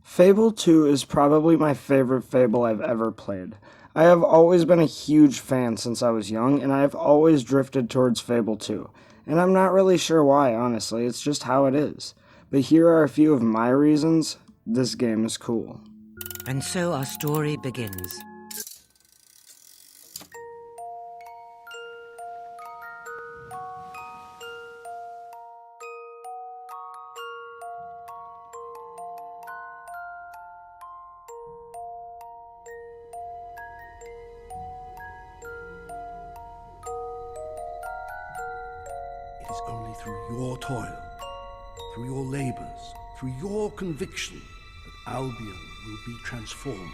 Fable 2 is probably my favorite Fable I've ever played. I have always been a huge fan since I was young, and I have always drifted towards Fable 2. And I'm not really sure why, honestly, it's just how it is. But here are a few of my reasons this game is cool. And so our story begins. It is only through your toil, through your labors, through your conviction that Albion will be transformed.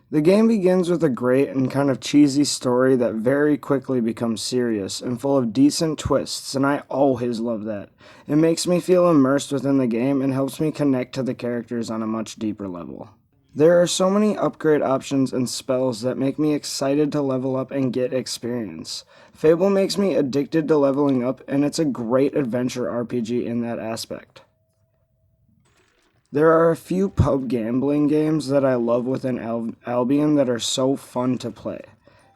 The game begins with a great and kind of cheesy story that very quickly becomes serious and full of decent twists, and I always love that. It makes me feel immersed within the game and helps me connect to the characters on a much deeper level. There are so many upgrade options and spells that make me excited to level up and get experience. Fable makes me addicted to leveling up, and it's a great adventure RPG in that aspect. There are a few pub gambling games that I love within Albion that are so fun to play.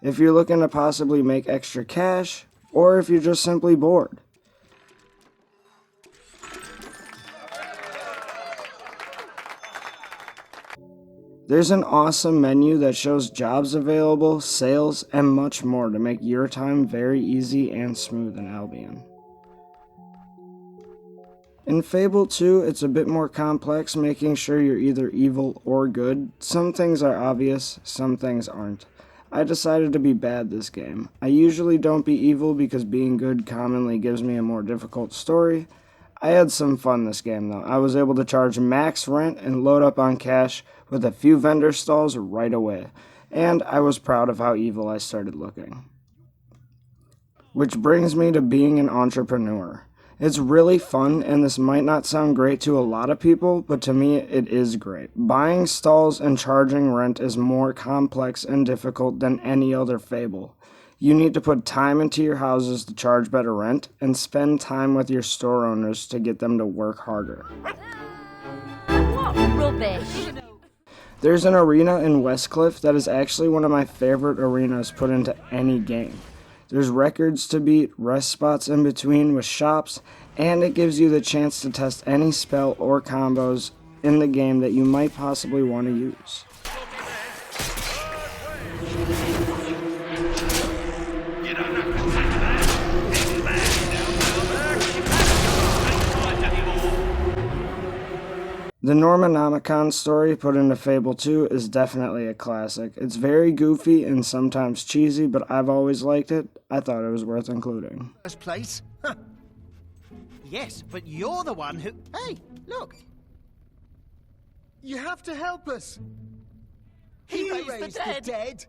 If you're looking to possibly make extra cash, or if you're just simply bored. There's an awesome menu that shows jobs available, sales, and much more to make your time very easy and smooth in Albion. In Fable 2, it's a bit more complex, making sure you're either evil or good. Some things are obvious, some things aren't. I decided to be bad this game. I usually don't be evil because being good commonly gives me a more difficult story. I had some fun this game though. I was able to charge max rent and load up on cash with a few vendor stalls right away. And I was proud of how evil I started looking. Which brings me to being an entrepreneur. It's really fun, and this might not sound great to a lot of people, but to me it is great. Buying stalls and charging rent is more complex and difficult than any other Fable. You need to put time into your houses to charge better rent, and spend time with your store owners to get them to work harder. What rubbish! There's an arena in Westcliff that is actually one of my favorite arenas put into any game. There's records to beat, rest spots in between with shops, and it gives you the chance to test any spell or combos in the game that you might possibly want to use. The Normonomicon story put into Fable 2 is definitely a classic. It's very goofy and sometimes cheesy, but I've always liked it. I thought it was worth including. First place? Huh. Yes, but you're the one who... Hey, look! You have to help us! He raised the dead!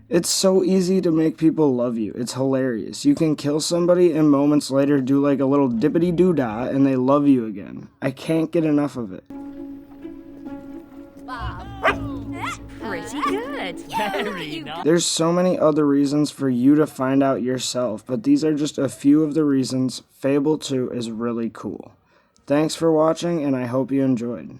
It's so easy to make people love you. It's hilarious. You can kill somebody and moments later do like a little dippity-doo-dah and they love you again. I can't get enough of it. Pretty good. Very nice. There's so many other reasons for you to find out yourself, but these are just a few of the reasons Fable 2 is really cool. Thanks for watching, and I hope you enjoyed.